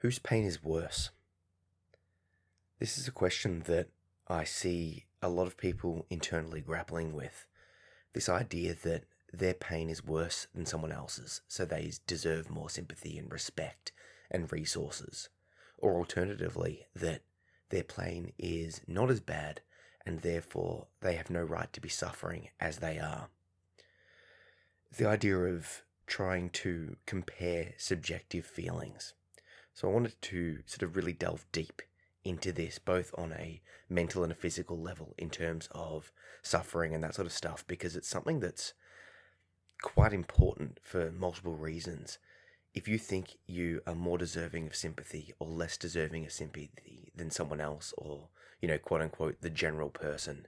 Whose pain is worse? This is a question that I see a lot of people internally grappling with. This idea that their pain is worse than someone else's, so they deserve more sympathy and respect and resources. Or alternatively, that their pain is not as bad and therefore they have no right to be suffering as they are. The idea of trying to compare subjective feelings. So I wanted to sort of really delve deep into this, both on a mental and a physical level in terms of suffering and that sort of stuff, because it's something that's quite important for multiple reasons. If you think you are more deserving of sympathy or less deserving of sympathy than someone else, or, quote unquote, the general person,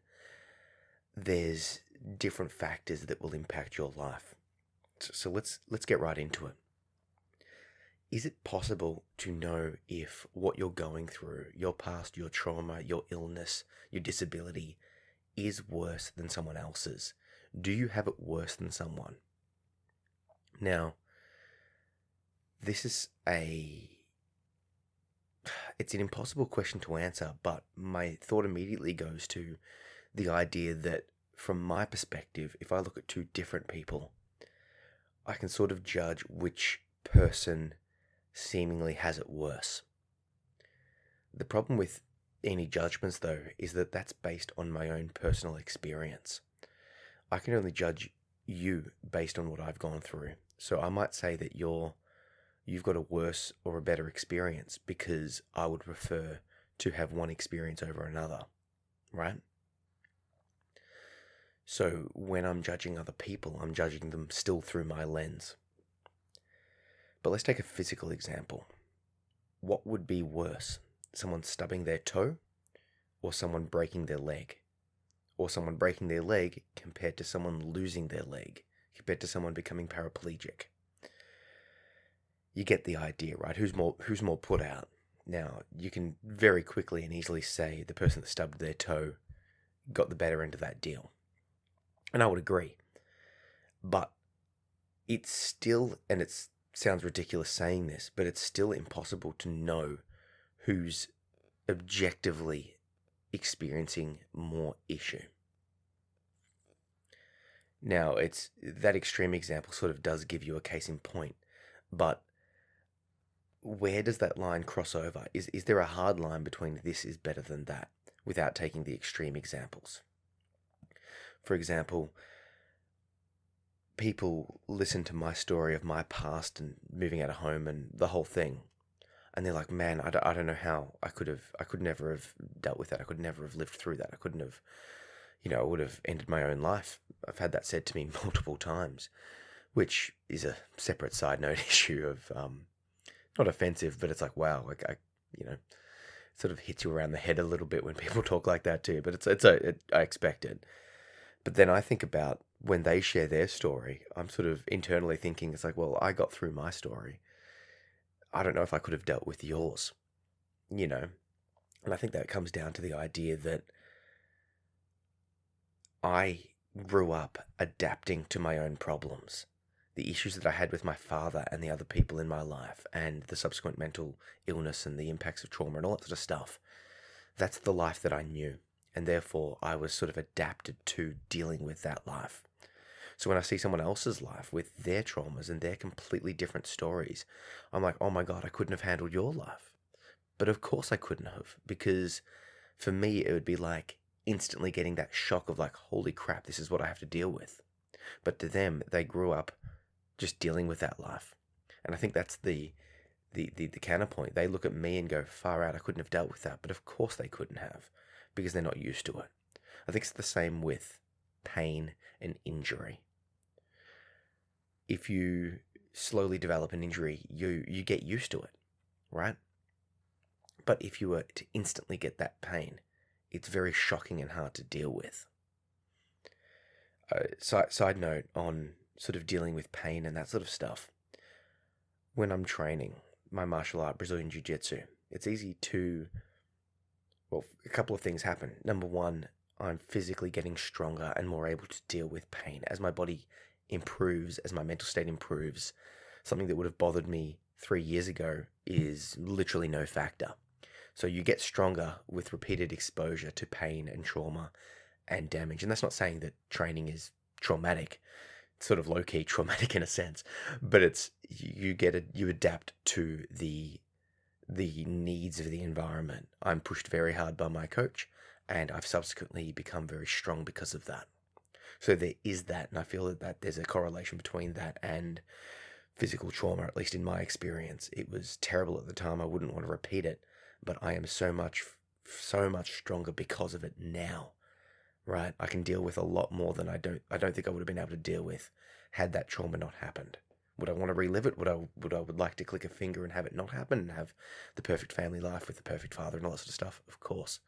there's different factors that will impact your life. So let's get right into it. Is it possible to know if what you're going through, your past, your trauma, your illness, your disability, is worse than someone else's? Do you have it worse than someone? Now, this is it's an impossible question to answer, but my thought immediately goes to the idea that from my perspective, if I look at two different people, I can sort of judge which person seemingly has it worse. The problem with any judgments, though, is that that's based on my own personal experience. I can only judge you based on what I've gone through. So I might say that you've got a worse or a better experience because I would prefer to have one experience over another, right? So when I'm judging other people, I'm judging them still through my lens. But let's take a physical example. What would be worse? Someone stubbing their toe or someone breaking their leg? Or someone breaking their leg compared to someone losing their leg, compared to someone becoming paraplegic? You get the idea, right? Who's more put out? Now, you can very quickly and easily say the person that stubbed their toe got the better end of that deal. And I would agree. But it's still, and it sounds ridiculous saying this, but it's still impossible to know who's objectively experiencing more issue. Now, it's that extreme example sort of does give you a case in point, but where does that line cross over? Is there a hard line between this is better than that without taking the extreme examples? For example, people listen to my story of my past and moving out of home and the whole thing, and they're like, man, I don't know how I could never have dealt with that. I could never have lived through that. I couldn't have, I would have ended my own life. I've had that said to me multiple times, which is a separate side note issue of, not offensive, but it's like, wow, like it sort of hits you around the head a little bit when people talk like that too, but I expect it. But then I think about when they share their story, I'm sort of internally thinking, it's like, well, I got through my story. I don't know if I could have dealt with yours, And I think that comes down to the idea that I grew up adapting to my own problems. The issues that I had with my father and the other people in my life, and the subsequent mental illness and the impacts of trauma and all that sort of stuff. That's the life that I knew. And therefore, I was sort of adapted to dealing with that life. So when I see someone else's life with their traumas and their completely different stories, I'm like, oh my God, I couldn't have handled your life. But of course I couldn't have, because for me, it would be like instantly getting that shock of like, holy crap, this is what I have to deal with. But to them, they grew up just dealing with that life. And I think that's the counterpoint. They look at me and go, far out, I couldn't have dealt with that. But of course they couldn't have, because they're not used to it. I think it's the same with pain and injury. If you slowly develop an injury, you get used to it, right? But if you were to instantly get that pain, it's very shocking and hard to deal with. Side note on sort of dealing with pain and that sort of stuff. When I'm training my martial art, Brazilian Jiu-Jitsu, it's easy to, well, a couple of things happen. Number one, I'm physically getting stronger and more able to deal with pain as my body improves, as my mental state improves. Something that would have bothered me 3 years ago is literally no factor. So you get stronger with repeated exposure to pain and trauma and damage. And that's not saying that training is traumatic. It's sort of low-key traumatic in a sense, but you adapt to the needs of the environment. I'm pushed very hard by my coach, and I've subsequently become very strong because of that. So there is that, and I feel that there's a correlation between that and physical trauma, at least in my experience. It was terrible at the time. I wouldn't want to repeat it, but I am so much stronger because of it now, right? I can deal with a lot more than I don't think I would have been able to deal with had that trauma not happened. Would I want to relive it? Would I like to click a finger and have it not happen and have the perfect family life with the perfect father and all that sort of stuff? Of course.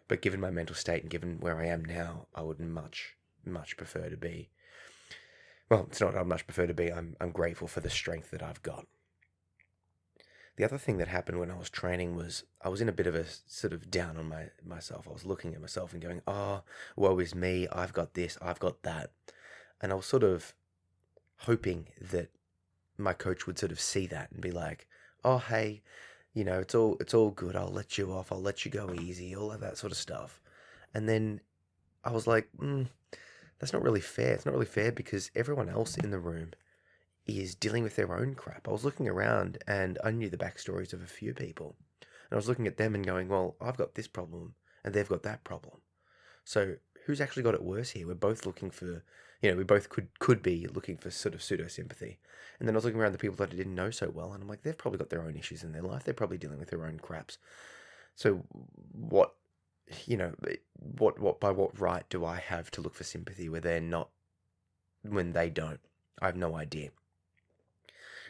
But given my mental state and given where I am now, I would much prefer to be. Well, it's not I much prefer to be. I'm grateful for the strength that I've got. The other thing that happened when I was training was I was in a bit of a sort of down on myself. I was looking at myself and going, oh, woe is me. I've got this. I've got that. And I was sort of hoping that my coach would sort of see that and be like, oh, hey, it's all good. I'll let you off. I'll let you go easy. All of that sort of stuff. And then I was like, that's not really fair. It's not really fair because everyone else in the room is dealing with their own crap. I was looking around and I knew the backstories of a few people. And I was looking at them and going, well, I've got this problem and they've got that problem. So who's actually got it worse here? We're both looking for, we both could be looking for sort of pseudo-sympathy. And then I was looking around the people that I didn't know so well and I'm like, they've probably got their own issues in their life. They're probably dealing with their own craps. So what by what right do I have to look for sympathy where they're not, when they don't? I have no idea.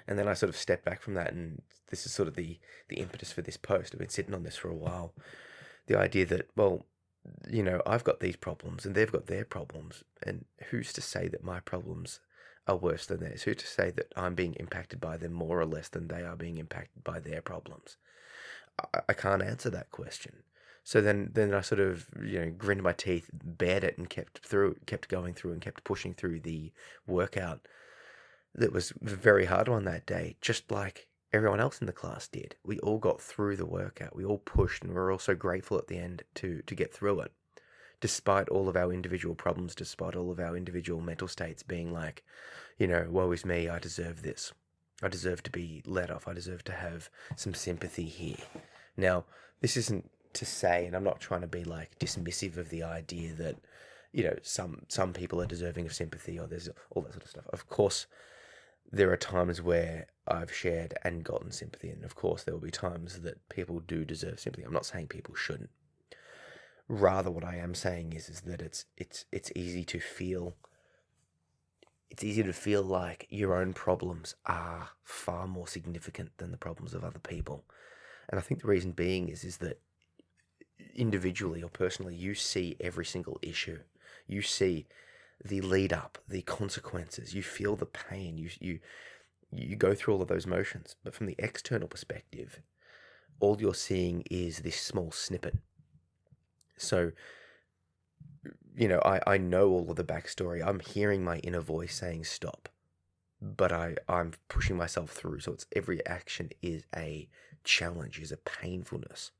And then I sort of stepped back from that, and this is sort of the impetus for this post. I've been sitting on this for a while. The idea that, well, I've got these problems and they've got their problems, and who's to say that my problems are worse than theirs? Who's to say that I'm being impacted by them more or less than they are being impacted by their problems? I can't answer that question. So then I sort of, grinned my teeth, bared it, and kept going through and kept pushing through the workout that was a very hard one that day, just like everyone else in the class did. We all got through the workout. We all pushed, and we were all so grateful at the end to get through it, despite all of our individual problems, despite all of our individual mental states being like, woe is me, I deserve this. I deserve to be let off. I deserve to have some sympathy here. Now, this isn't to say, and I'm not trying to be like dismissive of the idea that, some people are deserving of sympathy or there's all that sort of stuff. Of course, there are times where I've shared and gotten sympathy, and of course there will be times that people do deserve sympathy. I'm not saying people shouldn't. Rather, what I am saying is that it's easy to feel. It's easy to feel like your own problems are far more significant than the problems of other people, and I think the reason being is that individually or personally, you see every single issue. You see the lead up, the consequences. You feel the pain. You go through all of those motions. But from the external perspective, all you're seeing is this small snippet. So, I know all of the backstory. I'm hearing my inner voice saying stop, but I'm pushing myself through. So it's every action is a challenge, is a painfulness.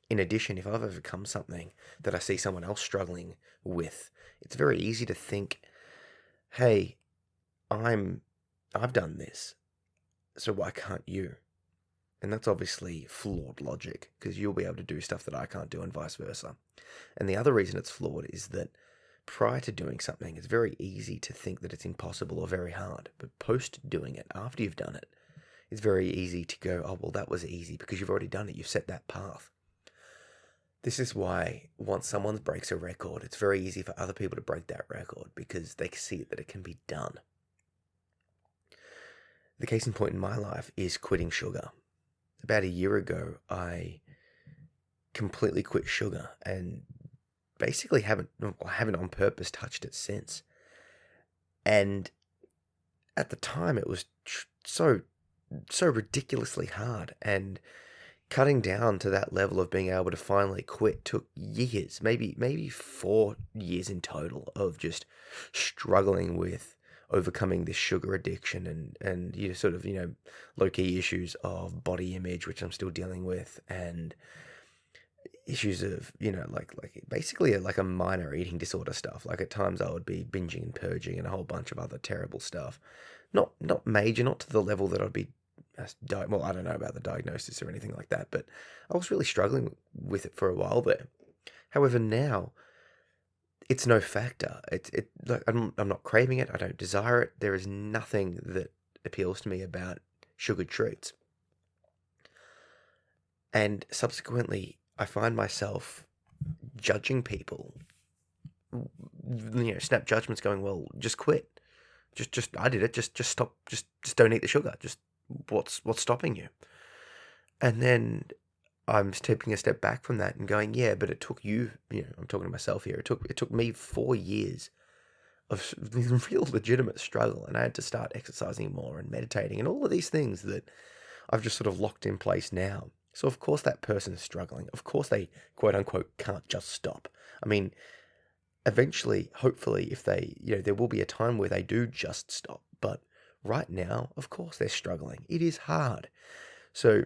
In addition, if I've overcome something that I see someone else struggling with, it's very easy to think, hey, I've done this, so why can't you? And that's obviously flawed logic, because you'll be able to do stuff that I can't do and vice versa. And the other reason it's flawed is that prior to doing something, it's very easy to think that it's impossible or very hard. But post doing it, after you've done it, it's very easy to go, oh, well, that was easy because you've already done it. You've set that path. This is why once someone breaks a record, it's very easy for other people to break that record because they see that it can be done. The case in point in my life is quitting sugar. About a year ago, I completely quit sugar and basically haven't on purpose touched it since. And at the time, it was so ridiculously hard, and cutting down to that level of being able to finally quit took years, maybe 4 years in total of just struggling with overcoming this sugar addiction and sort of, low-key issues of body image, which I'm still dealing with, and issues of, like basically like a minor eating disorder stuff. Like at times I would be binging and purging and a whole bunch of other terrible stuff. Not major, not to the level that I'd be, well, I don't know about the diagnosis or anything like that, but I was really struggling with it for a while there. However, now it's no factor. Like I'm not craving it. I don't desire it. There is nothing that appeals to me about sugar treats. And subsequently, I find myself judging people, snap judgments, going, well, just quit. Just I did it. Just stop. Just don't eat the sugar. Just what's stopping you? And then I'm taking a step back from that and going, yeah, but it took you. I'm talking to myself here. It took me 4 years of real legitimate struggle, and I had to start exercising more and meditating and all of these things that I've just sort of locked in place now. So of course that person is struggling. Of course they, quote unquote, can't just stop. I mean, eventually, hopefully, if they, there will be a time where they do just stop. But right now, of course they're struggling. It is hard. So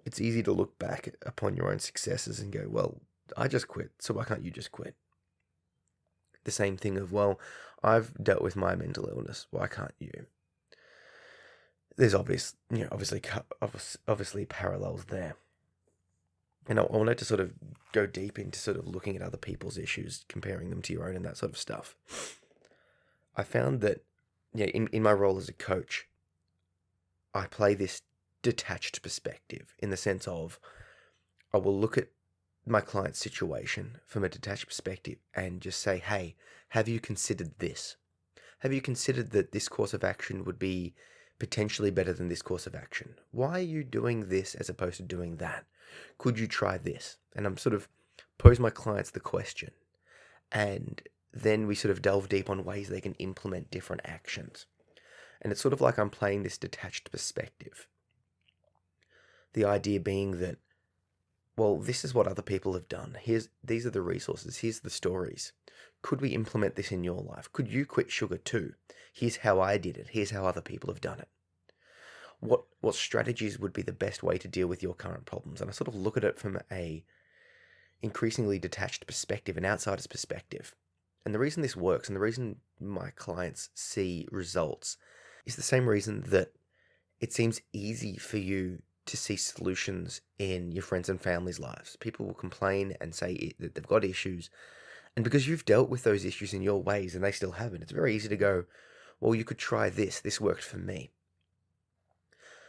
it's easy to look back upon your own successes and go, well, I just quit, so why can't you just quit? The same thing of, well, I've dealt with my mental illness, why can't you? There's obviously parallels there. And I wanted to sort of go deep into sort of looking at other people's issues, comparing them to your own and that sort of stuff. I found that, in my role as a coach, I play this detached perspective in the sense of I will look at my client's situation from a detached perspective and just say, hey, have you considered this? Have you considered that this course of action would be potentially better than this course of action? Why are you doing this as opposed to doing that? Could you try this? And I'm sort of pose my clients the question, and then we sort of delve deep on ways they can implement different actions. And it's sort of like I'm playing this detached perspective. The idea being that, well, this is what other people have done. These are the resources. Here's the stories. Could we implement this in your life? Could you quit sugar too? Here's how I did it. Here's how other people have done it. What strategies would be the best way to deal with your current problems? And I sort of look at it from a increasingly detached perspective, an outsider's perspective. And the reason this works and the reason my clients see results is the same reason that it seems easy for you to see solutions in your friends and family's lives. People will complain and say that they've got issues. And because you've dealt with those issues in your ways and they still haven't, it's very easy to go, well, you could try this. This worked for me.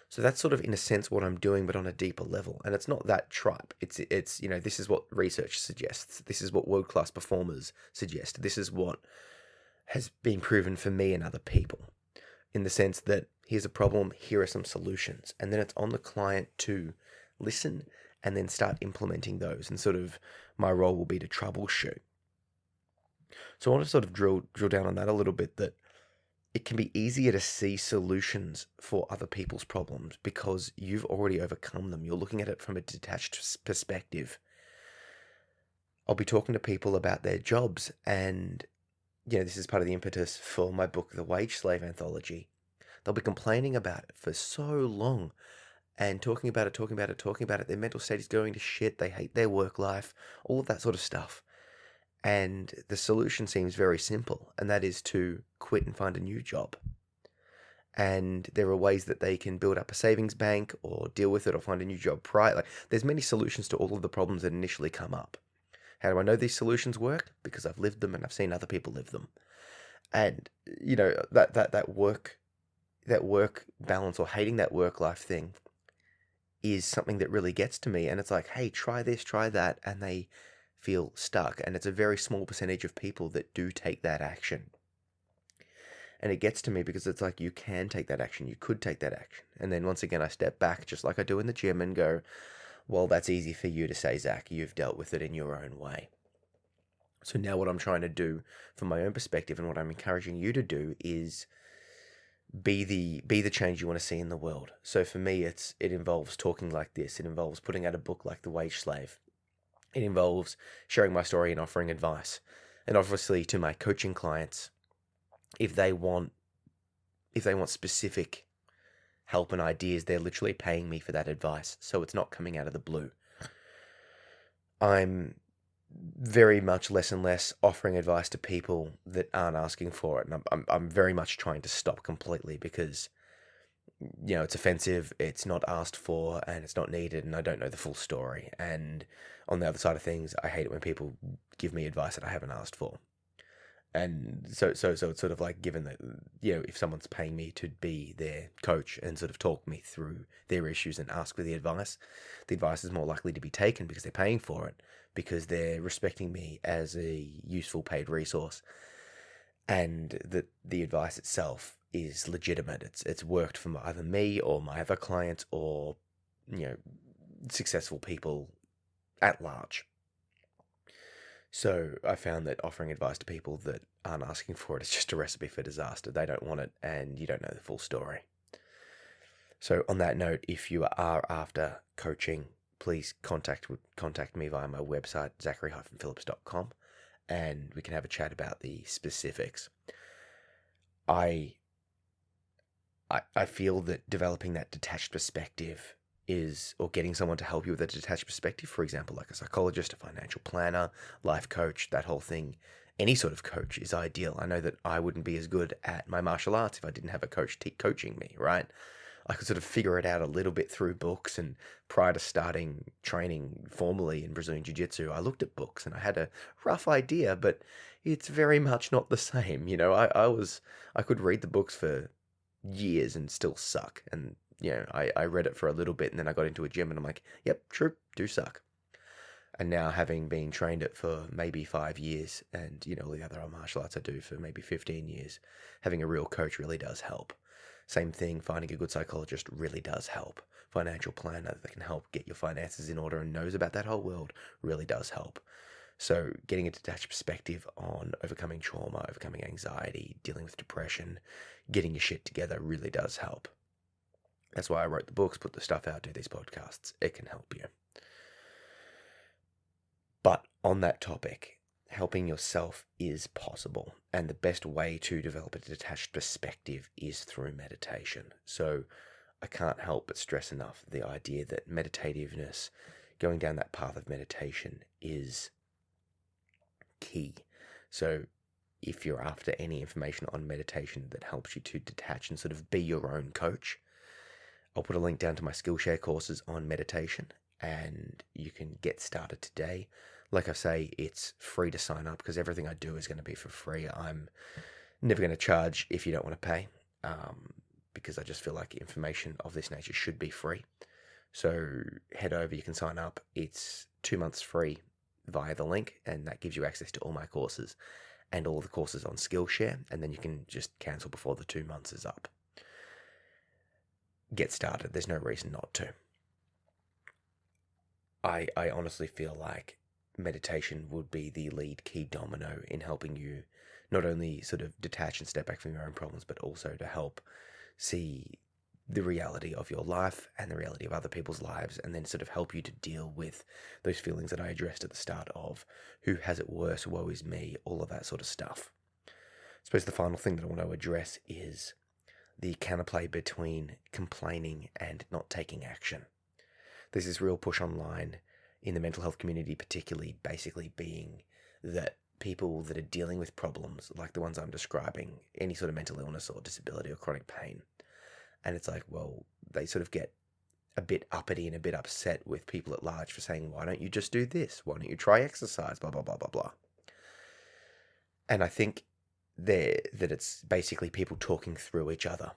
So that's sort of, in a sense, what I'm doing, but on a deeper level. And it's not that tripe. It's this is what research suggests. This is what world-class performers suggest. This is what has been proven for me and other people, in the sense that here's a problem, here are some solutions. And then it's on the client to listen and then start implementing those. And sort of my role will be to troubleshoot. So I want to sort of drill down on that a little bit, that it can be easier to see solutions for other people's problems because you've already overcome them. You're looking at it from a detached perspective. I'll be talking to people about their jobs, and this is part of the impetus for my book, The Wage Slave Anthology. They'll be complaining about it for so long and talking about it. Their mental state is going to shit. They hate their work life, all of that sort of stuff. And the solution seems very simple, and that is to quit and find a new job. And there are ways that they can build up a savings bank or deal with it or find a new job prior. Like, there's many solutions to all of the problems that initially come up. How do I know these solutions work? Because I've lived them and I've seen other people live them. And that work balance, or hating that work life thing, is something that really gets to me. And it's like, hey, try this, try that, and they feel stuck. And it's a very small percentage of people that do take that action. And it gets to me because it's like, you can take that action. You could take that action. And then once again, I step back just like I do in the gym and go, well, that's easy for you to say, Zach. You've dealt with it in your own way. So now what I'm trying to do from my own perspective, and what I'm encouraging you to do, is be the change you want to see in the world. So for me, it involves talking like this. It involves putting out a book like The Wage Slave. It involves sharing my story and offering advice. And obviously to my coaching clients, if they want if they want specific help and ideas, they're literally paying me for that advice. So it's not coming out of the blue. I'm very much less and less offering advice to people that aren't asking for it. And I'm very much trying to stop completely because, it's offensive, it's not asked for, and it's not needed, and I don't know the full story. And on the other side of things, I hate it when people give me advice that I haven't asked for. And so it's sort of like, given that, if someone's paying me to be their coach and sort of talk me through their issues and ask for the advice is more likely to be taken because they're paying for it, because they're respecting me as a useful paid resource, and that the advice itself is legitimate. It's worked for either me or my other clients or, successful people at large. So I found that offering advice to people that aren't asking for it is just a recipe for disaster. They don't want it, and you don't know the full story. So on that note, if you are after coaching, please contact me via my website, zachary-phillips.com, and we can have a chat about the specifics. I feel that developing that detached perspective or getting someone to help you with a detached perspective, for example, like a psychologist, a financial planner, life coach, that whole thing, any sort of coach is ideal. I know that I wouldn't be as good at my martial arts if I didn't have a coach coaching me, right? I could sort of figure it out a little bit through books, and prior to starting training formally in Brazilian Jiu-Jitsu, I looked at books and I had a rough idea, but it's very much not the same. I could read the books for years and still suck. And, I read it for a little bit and then I got into a gym and I'm like, yep, true, do suck. And now, having been trained it for maybe 5 years and, all the other martial arts I do for maybe 15 years, having a real coach really does help. Same thing, finding a good psychologist really does help. Financial planner that can help get your finances in order and knows about that whole world really does help. So getting a detached perspective on overcoming trauma, overcoming anxiety, dealing with depression, getting your shit together really does help. That's why I wrote the books, put the stuff out, do these podcasts. It can help you. But on that topic, helping yourself is possible. And the best way to develop a detached perspective is through meditation. So I can't help but stress enough the idea that meditativeness, going down that path of meditation, is key. So if you're after any information on meditation that helps you to detach and sort of be your own coach, I'll put a link down to my Skillshare courses on meditation, and you can get started today. Like I say, it's free to sign up because everything I do is going to be for free. I'm never going to charge if you don't want to pay, because I just feel like information of this nature should be free. So head over, you can sign up. It's 2 months free via the link, and that gives you access to all my courses and all the courses on Skillshare, and then you can just cancel before the 2 months is up. Get started. There's no reason not to. I honestly feel like meditation would be the lead key domino in helping you not only sort of detach and step back from your own problems, but also to help see the reality of your life and the reality of other people's lives, and then sort of help you to deal with those feelings that I addressed at the start of who has it worse, woe is me, all of that sort of stuff. I suppose the final thing that I want to address is the counterplay between complaining and not taking action. There's this real push online in the mental health community, particularly, basically being that people that are dealing with problems like the ones I'm describing, any sort of mental illness or disability or chronic pain, and it's like, well, they sort of get a bit uppity and a bit upset with people at large for saying, why don't you just do this? Why don't you try exercise? Blah, blah, blah, blah, blah. And I think that it's basically people talking through each other.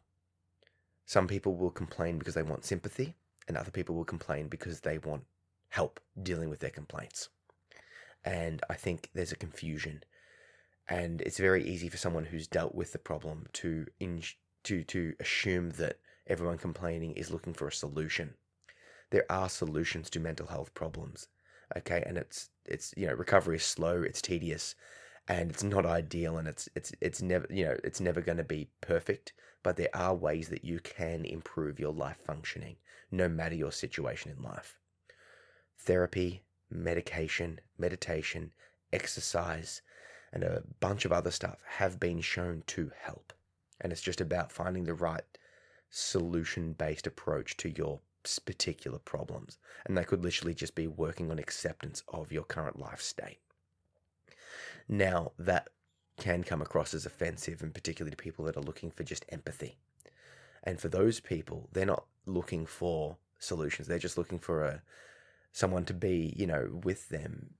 Some people will complain because they want sympathy, and other people will complain because they want help dealing with their complaints. And I think there's a confusion, and it's very easy for someone who's dealt with the problem to assume that everyone complaining is looking for a solution. There are solutions to mental health problems, okay? And it's recovery is slow, it's tedious, and it's not ideal, and it's never going to be perfect, but there are ways that you can improve your life functioning no matter your situation in life. Therapy, medication, meditation, exercise, and a bunch of other stuff have been shown to help. And it's just about finding the right solution-based approach to your particular problems. And that could literally just be working on acceptance of your current life state. Now, that can come across as offensive, and particularly to people that are looking for just empathy. And for those people, they're not looking for solutions. They're just looking for someone to be, with them,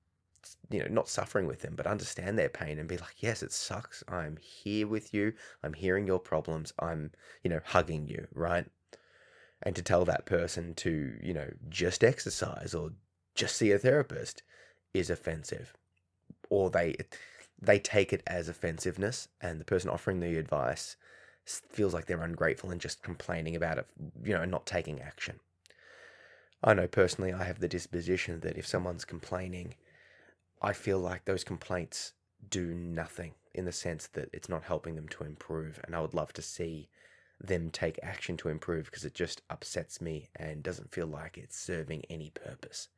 not suffering with them, but understand their pain and be like, yes, it sucks. I'm here with you. I'm hearing your problems. I'm, hugging you, right? And to tell that person to, just exercise or just see a therapist is offensive. Or they take it as offensiveness, and the person offering the advice feels like they're ungrateful and just complaining about it, and not taking action. I know personally I have the disposition that if someone's complaining, I feel like those complaints do nothing, in the sense that it's not helping them to improve. And I would love to see them take action to improve, because it just upsets me and doesn't feel like it's serving any purpose.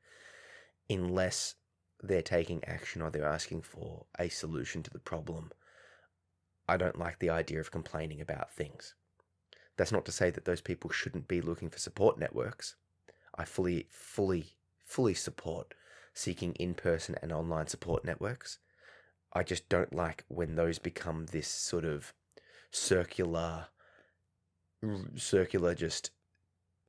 Unless they're taking action or they're asking for a solution to the problem, I don't like the idea of complaining about things. That's not to say that those people shouldn't be looking for support networks. I fully support seeking in-person and online support networks. I just don't like when those become this sort of circular just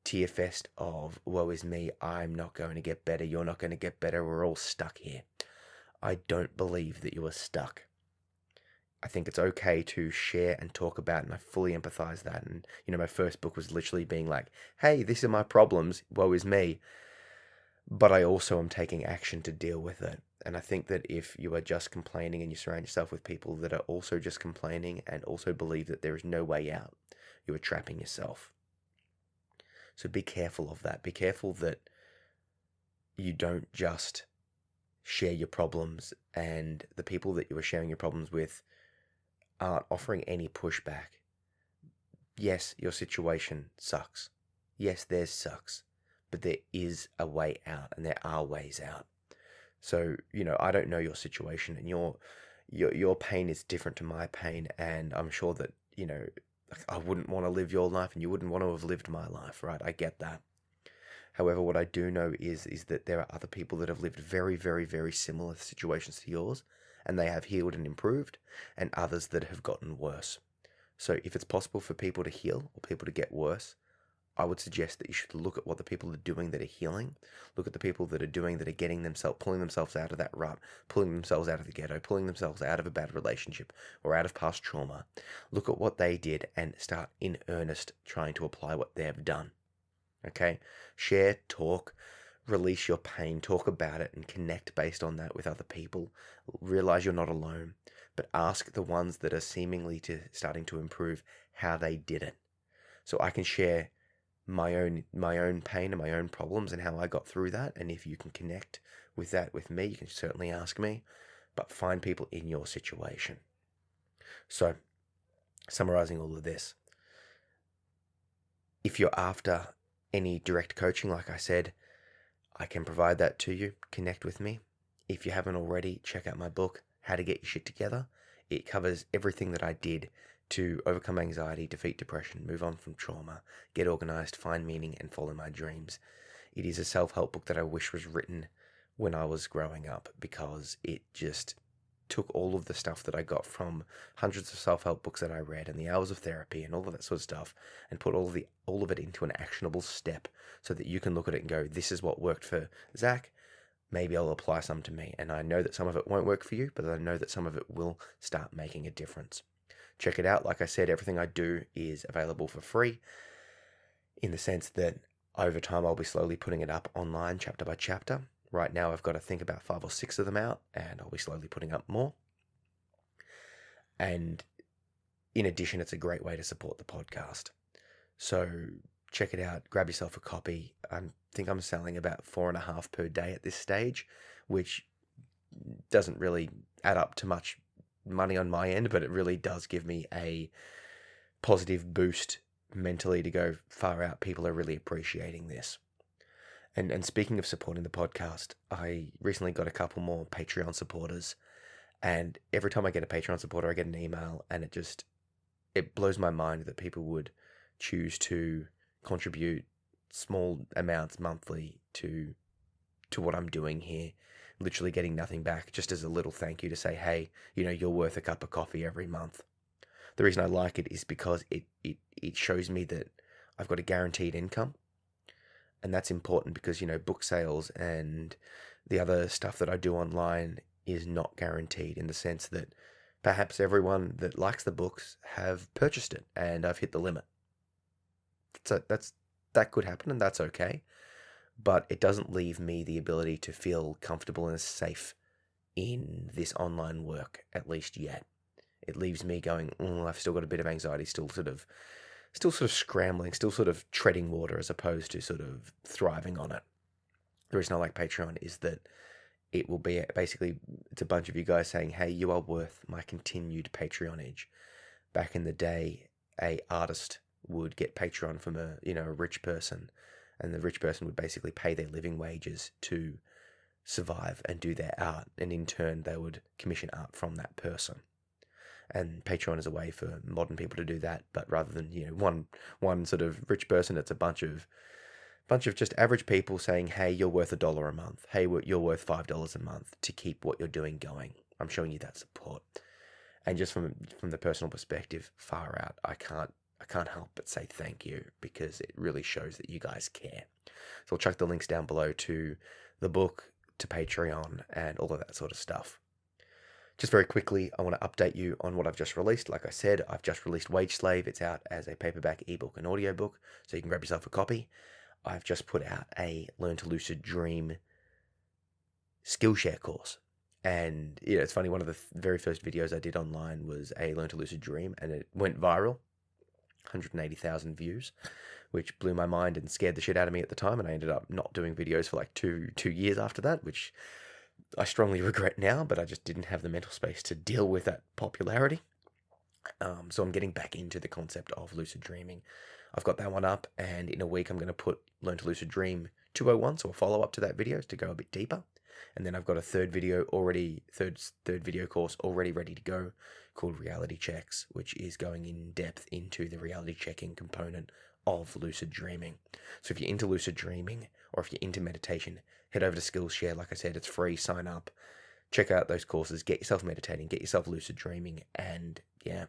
tear fest of, woe is me, I'm not going to get better, you're not going to get better, we're all stuck here. I don't believe that you are stuck. I think it's okay to share and talk about, and I fully empathize that. And, my first book was literally being like, hey, these are my problems, woe is me. But I also am taking action to deal with it. And I think that if you are just complaining and you surround yourself with people that are also just complaining and also believe that there is no way out, you are trapping yourself. So be careful of that. Be careful that you don't just share your problems and the people that you are sharing your problems with aren't offering any pushback. Yes, your situation sucks. Yes, theirs sucks. But there is a way out, and there are ways out. So, I don't know your situation, and your pain is different to my pain, and I'm sure that, I wouldn't want to live your life, and you wouldn't want to have lived my life, right? I get that. However, what I do know is that there are other people that have lived very, very, very similar situations to yours, and they have healed and improved, and others that have gotten worse. So if it's possible for people to heal or people to get worse, I would suggest that you should look at what the people are doing that are healing. Look at the people that are doing that are pulling themselves out of that rut, pulling themselves out of the ghetto, pulling themselves out of a bad relationship or out of past trauma. Look at what they did and start in earnest trying to apply what they have done. Okay? Share, talk, release your pain, talk about it, and connect based on that with other people. Realize you're not alone, but ask the ones that are seemingly starting to improve how they did it. So I can share my own pain and my own problems and how I got through that. And if you can connect with that with me, you can certainly ask me, but find people in your situation. So, summarizing all of this, if you're after any direct coaching, like I said, I can provide that to you. Connect with me. If you haven't already, check out my book, How to Get Your Shit Together. It covers everything that I did to overcome anxiety, defeat depression, move on from trauma, get organized, find meaning, and follow my dreams. It is a self-help book that I wish was written when I was growing up, because it just took all of the stuff that I got from hundreds of self-help books that I read and the hours of therapy and all of that sort of stuff, and put all of it into an actionable step so that you can look at it and go, this is what worked for Zach. Maybe I'll apply some to me. And I know that some of it won't work for you, but I know that some of it will start making a difference. Check it out. Like I said, everything I do is available for free, in the sense that over time I'll be slowly putting it up online chapter by chapter. Right now I've got to think about 5 or 6 of them out, and I'll be slowly putting up more. And in addition, it's a great way to support the podcast. So check it out. Grab yourself a copy. I think I'm selling about 4.5 per day at this stage, which doesn't really add up to much money on my end, but it really does give me a positive boost mentally to go far out. People are really appreciating this. And speaking of supporting the podcast, I recently got a couple more Patreon supporters, and every time I get a Patreon supporter, I get an email, and it it blows my mind that people would choose to contribute small amounts monthly to what I'm doing here, literally getting nothing back, just as a little thank you to say, hey, you're worth a cup of coffee every month. The reason I like it is because it shows me that I've got a guaranteed income. And that's important because, book sales and the other stuff that I do online is not guaranteed, in the sense that perhaps everyone that likes the books have purchased it and I've hit the limit. So that could happen, and that's okay. But it doesn't leave me the ability to feel comfortable and safe in this online work, at least yet. It leaves me going, I've still got a bit of anxiety, still sort of scrambling, still sort of treading water, as opposed to sort of thriving on it. The reason I like Patreon is that it will be basically, it's a bunch of you guys saying, hey, you are worth my continued Patreonage. Back in the day, a artist would get Patreon from a rich person, and the rich person would basically pay their living wages to survive and do their art, and in turn they would commission art from that person. And Patreon is a way for modern people to do that, but rather than one sort of rich person, it's a bunch of just average people saying, hey, you're worth $1 a month, hey, you're worth $5 a month to keep what you're doing going. I'm showing you that support. And just from the personal perspective, far out, I can't help but say thank you, because it really shows that you guys care. So I'll chuck the links down below to the book, to Patreon, and all of that sort of stuff. Just very quickly, I want to update you on what I've just released. Like I said, I've just released Wage Slave. It's out as a paperback, ebook, and audiobook, so you can grab yourself a copy. I've just put out a Learn to Lucid Dream Skillshare course. And it's funny, one of the very first videos I did online was a Learn to Lucid Dream, and it went viral. 180,000 views, which blew my mind and scared the shit out of me at the time, and I ended up not doing videos for like two years after that, which I strongly regret now, but I just didn't have the mental space to deal with that popularity. So I'm getting back into the concept of lucid dreaming. I've got that one up, and in a week I'm going to put Learn to Lucid Dream 201, so a follow-up to that video, to go a bit deeper. And then I've got a third video course already ready to go, called Reality Checks, which is going in depth into the reality checking component of lucid dreaming. So if you're into lucid dreaming, or if you're into meditation, head over to Skillshare. Like I said, it's free. Sign up, check out those courses, get yourself meditating, get yourself lucid dreaming, and yeah.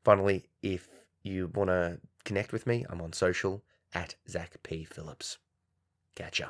Finally, if you want to connect with me, I'm on social at Zach P. Phillips. Catch ya.